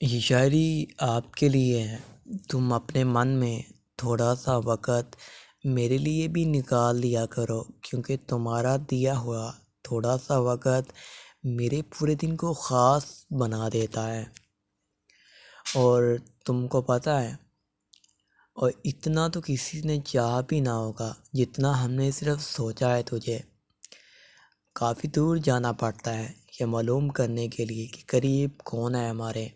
ये शायरी आपके लिए है। तुम अपने मन में थोड़ा सा वक़्त मेरे लिए भी निकाल लिया करो, क्योंकि तुम्हारा दिया हुआ थोड़ा सा वक़्त मेरे पूरे दिन को ख़ास बना देता है। और तुमको पता है, और इतना तो किसी ने चाहा भी ना होगा जितना हमने सिर्फ सोचा है तुझे। काफ़ी दूर जाना पड़ता है ये मालूम करने के लिए कि करीब कौन है हमारे।